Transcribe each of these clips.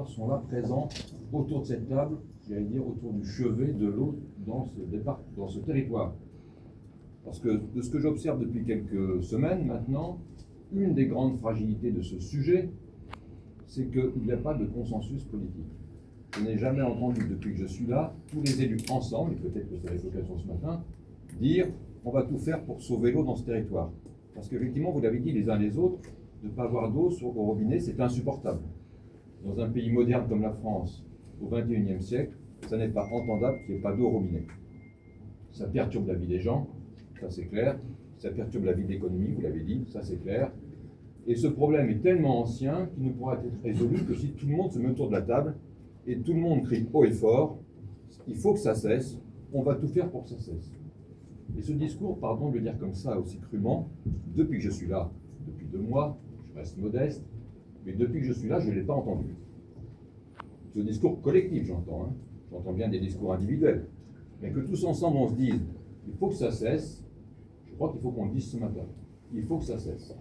sont là présents autour de cette table, j'allais dire autour du chevet de l'eau dans ce territoire. Parce que de ce que j'observe depuis quelques semaines maintenant, une des grandes fragilités de ce sujet, c'est qu'il n'y a pas de consensus politique. Je n'ai jamais entendu depuis que je suis là, tous les élus ensemble, et peut-être que c'est l'occasion ce matin, dire on va tout faire pour sauver l'eau dans ce territoire. Parce qu'effectivement, vous l'avez dit les uns les autres, ne pas avoir d'eau au robinet, c'est insupportable. Dans un pays moderne comme la France, au XXIe siècle, ça n'est pas entendable qu'il n'y ait pas d'eau au robinet. Ça perturbe la vie des gens, ça c'est clair. Ça perturbe la vie de l'économie, vous l'avez dit, ça c'est clair. Et ce problème est tellement ancien qu'il ne pourra être résolu que si tout le monde se met autour de la table et tout le monde crie haut et fort, il faut que ça cesse, on va tout faire pour que ça cesse. Et ce discours, pardon de le dire comme ça aussi crûment, depuis que je suis là, depuis 2 mois, je reste modeste, mais depuis que je suis là, je ne l'ai pas entendu. Ce discours collectif, j'entends, j'entends bien des discours individuels, mais que tous ensemble on se dise, il faut que ça cesse, je crois qu'il faut qu'on le dise ce matin, il faut que ça cesse.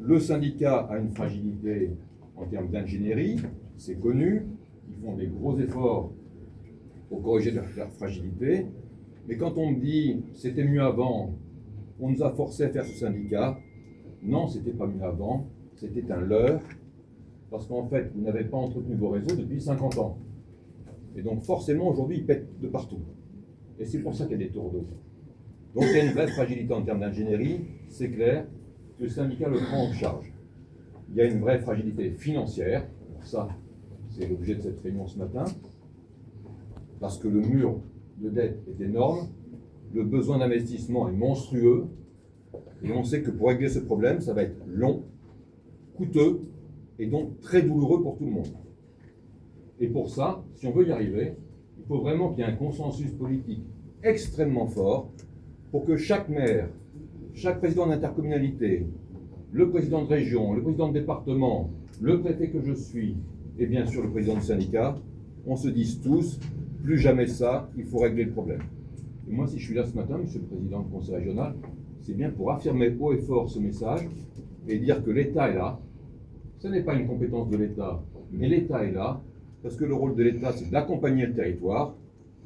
Le syndicat a une fragilité en termes d'ingénierie, c'est connu, ils font des gros efforts pour corriger leur fragilité, mais quand on me dit c'était mieux avant, on nous a forcé à faire ce syndicat, non, c'était pas mieux avant, c'était un leurre, parce qu'en fait, vous n'avez pas entretenu vos réseaux depuis 50 ans. Et donc forcément, aujourd'hui, ils pètent de partout. Et c'est pour ça qu'il y a des tours d'eau. Donc il y a une vraie fragilité en termes d'ingénierie, c'est clair, que le syndicat le prend en charge. Il y a une vraie fragilité financière, alors ça, c'est l'objet de cette réunion ce matin, parce que le mur de dette est énorme, le besoin d'investissement est monstrueux, et on sait que pour régler ce problème, ça va être long, coûteux, et donc très douloureux pour tout le monde. Et pour ça, si on veut y arriver, il faut vraiment qu'il y ait un consensus politique extrêmement fort pour que chaque maire, chaque président d'intercommunalité, le président de région, le président de département, le préfet que je suis, et bien sûr le président du syndicat, on se dise tous, plus jamais ça, il faut régler le problème. Et moi, si je suis là ce matin, monsieur le président du conseil régional, c'est bien pour affirmer haut et fort ce message et dire que l'État est là. Ce n'est pas une compétence de l'État, mais l'État est là, parce que le rôle de l'État, c'est d'accompagner le territoire.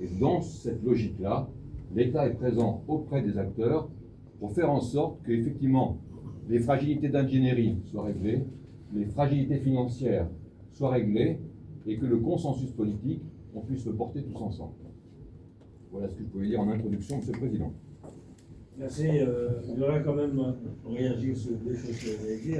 Et dans cette logique-là, l'État est présent auprès des acteurs pour faire en sorte qu'effectivement, les fragilités d'ingénierie soient réglées, les fragilités financières soient réglées, et que le consensus politique, on puisse le porter tous ensemble. Voilà ce que je pouvais dire en introduction, monsieur le président. Merci. Je voudrais quand même réagir sur 2 choses que vous avez dit.